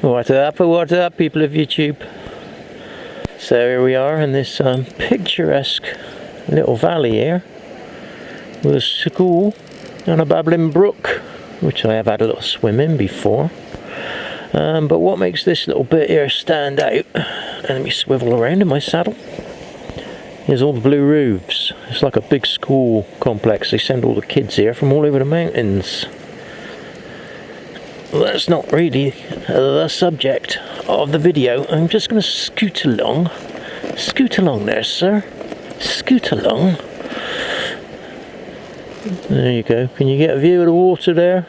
What up people of YouTube? So here we are in this picturesque little valley here with a school and a babbling brook, which I have had a little swim in before. But what makes this little bit here stand out, and let me swivel around in my saddle, is all the blue roofs. It's like a big school complex. They send all the kids here from all over the mountains. Well, that's not really the subject of the video. I'm just going to scoot along. Scoot along there, sir. Scoot along. There you go. Can you get a view of the water there?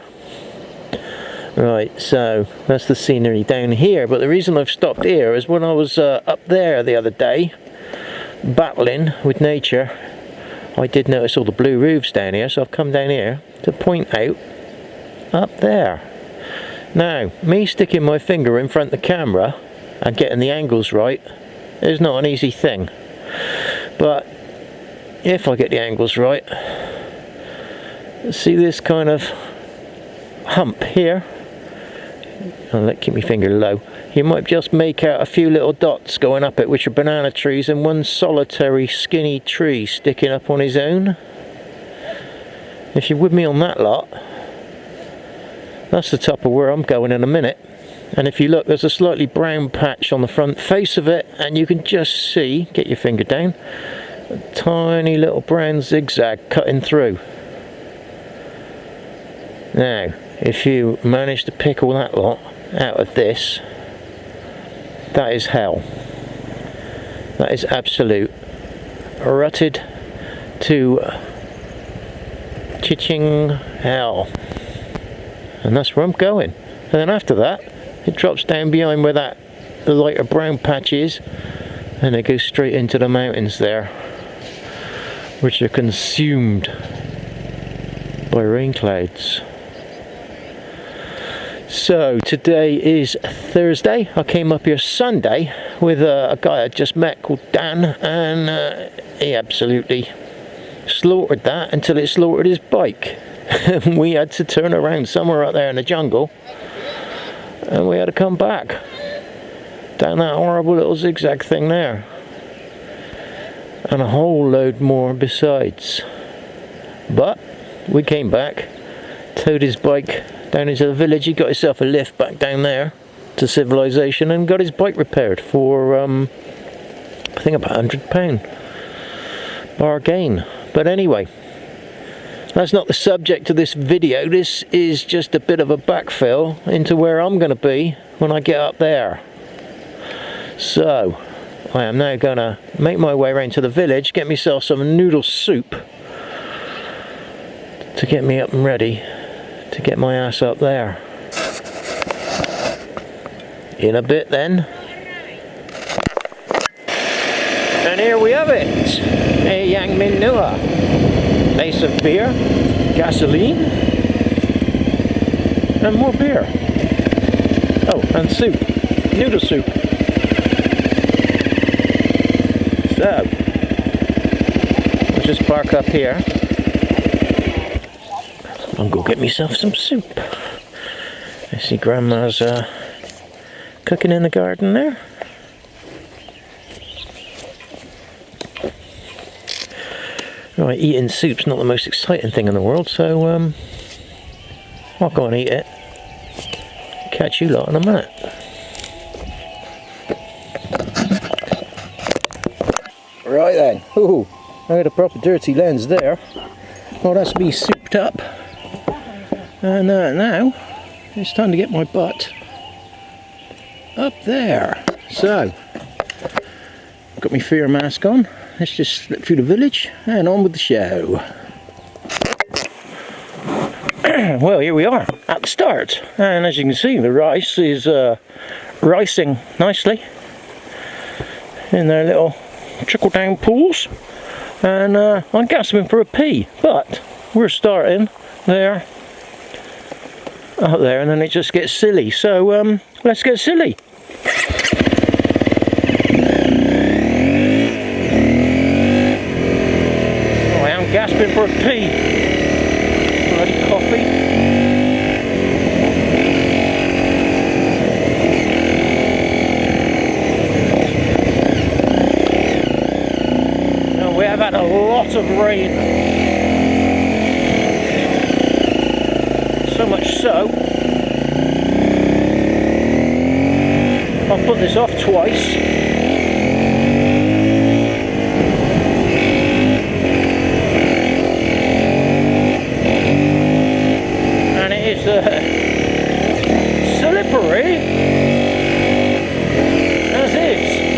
Right, so that's the scenery down here. But the reason I've stopped here is when I was up there the other day, battling with nature, I did notice all the blue roofs down here. So I've come down here to point out up there. Now, me sticking my finger in front of the camera and getting the angles right is not an easy thing. But if I get the angles right, see this kind of hump here? I'll keep my finger low. You might just make out a few little dots going up it, which are banana trees, and one solitary skinny tree sticking up on his own. If you're with me on that lot, that's the top of where I'm going in a minute. And if you look, there's a slightly brown patch on the front face of it, and you can just see, get your finger down, a tiny little brown zigzag cutting through. Now, if you manage to pick all that lot out of this, that is hell. That is absolute rutted to chiang hell. And that's where I'm going. And then after that, it drops down behind where that the lighter brown patch is, and it goes straight into the mountains there, which are consumed by rain clouds. So today is Thursday. I came up here Sunday with a guy I just met called Dan, and he absolutely slaughtered that until it slaughtered his bike. We had to turn around somewhere out there in the jungle, and we had to come back down that horrible little zigzag thing there, and a whole load more besides. But we came back, towed his bike down into the village. He got himself a lift back down there to civilization and got his bike repaired for I think about £100 bargain. But anyway, that's not the subject of this video. This is just a bit of a backfill into where I'm going to be when I get up there. So I am now going to make my way around to the village, get myself some noodle soup to get me up and ready to get my ass up there. In a bit then. And here we have it. A Yang Min Nua. Ace of beer, gasoline, and more beer. Oh, and soup, noodle soup. So, I'll just park up here. I'll go get myself some soup. I see Grandma's cooking in the garden there. Right, eating soup's not the most exciting thing in the world, so I'll go and eat it. Catch you lot in a minute. Right then, ooh, I had a proper dirty lens there. Well, that's me souped up. And now, it's time to get my butt up there. So, got my fear mask on. Let's just slip through the village and on with the show. Well, here we are at the start, and as you can see, the rice is ricing nicely in their little trickle-down pools, and I'm gasping for a pee, but we're starting there, up there, and then it just gets silly. So let's get silly. Gasping for a pee. Bloody coffee. lot of rain. So much so, I've put this off twice. And it is slippery as is.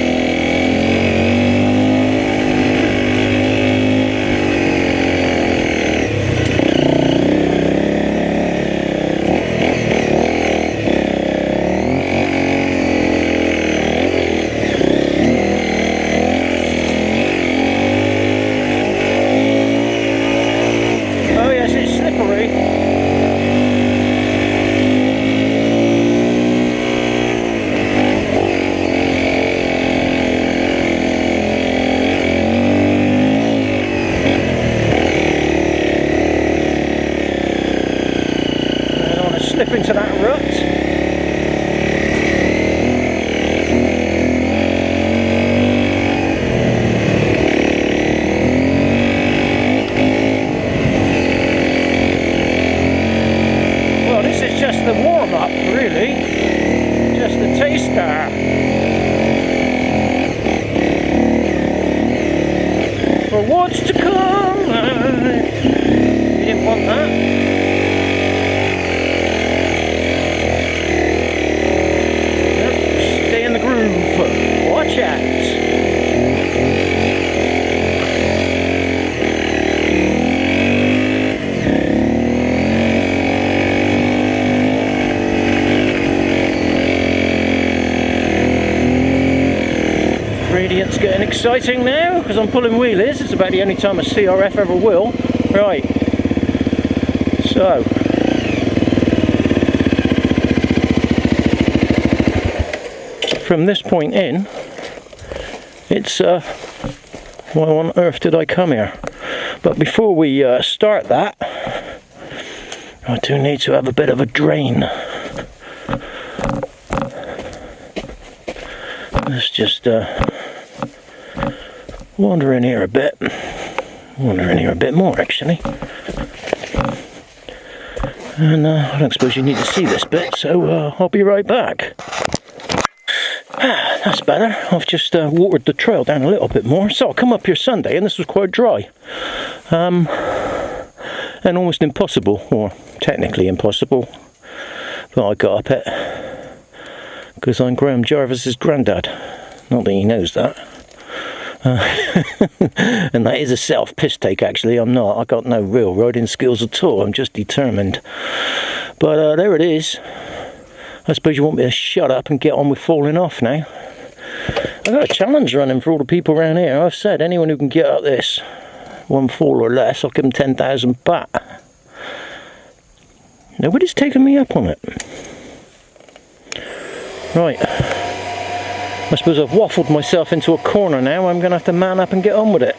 Into that rut. Well, this is just the warm-up, really. Just the taster. For what's to come. You didn't want that. Watch out! Gradient's getting exciting now because I'm pulling wheelies. It's about the only time a CRF ever will. Right. So. From this point in, it's why on earth did I come here? But before we start that, I do need to have a bit of a drain. Let's just wander in here a bit. Wander in here a bit more, actually. And I don't suppose you need to see this bit, so I'll be right back. That's better. I've just watered the trail down a little bit more. So I come up here Sunday and this was quite dry. And almost impossible, or technically impossible. But I got up it because I'm Graham Jarvis's granddad. Not that he knows that. And that is a self-piss take, actually. I'm not. I got no real riding skills at all. I'm just determined. But there it is. I suppose you want me to shut up and get on with falling off now. I've got a challenge running for all the people around here. I've said anyone who can get up this, one fall or less, I'll give them 10,000 baht. Nobody's taken me up on it. Right. I suppose I've waffled myself into a corner now. I'm going to have to man up and get on with it.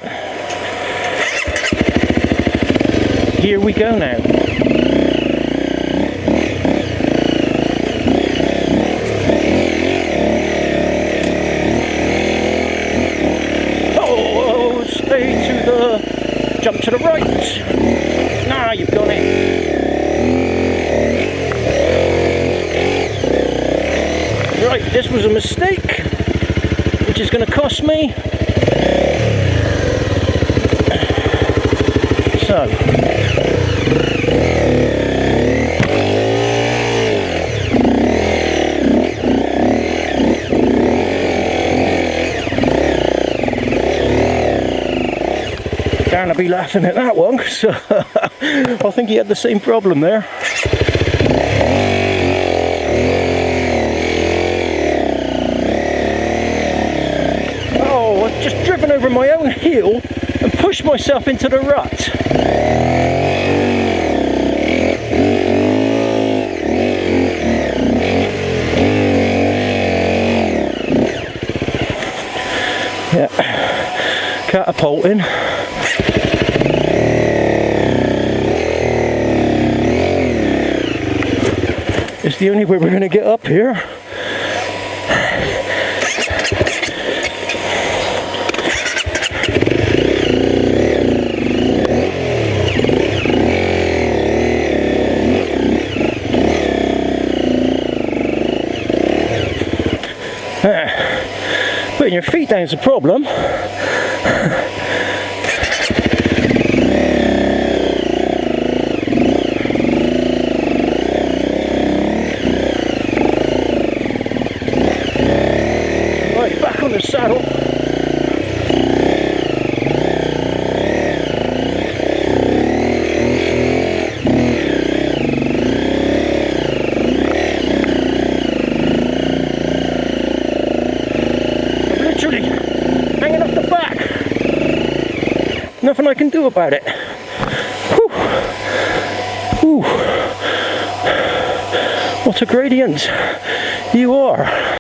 Here we go now. Jump to the right. Nah, you've done it. Right, this was a mistake, which is going to cost me. So. I'll be laughing at that one because I think he had the same problem there. Oh, I've just driven over my own heel and pushed myself into the rut. Yeah, catapulting. It's the only way we're going to get up here. Putting your feet down is a problem. Right, back on the saddle. Hanging off the back. Nothing I can do about it. Whew. Whew. What a gradient you are.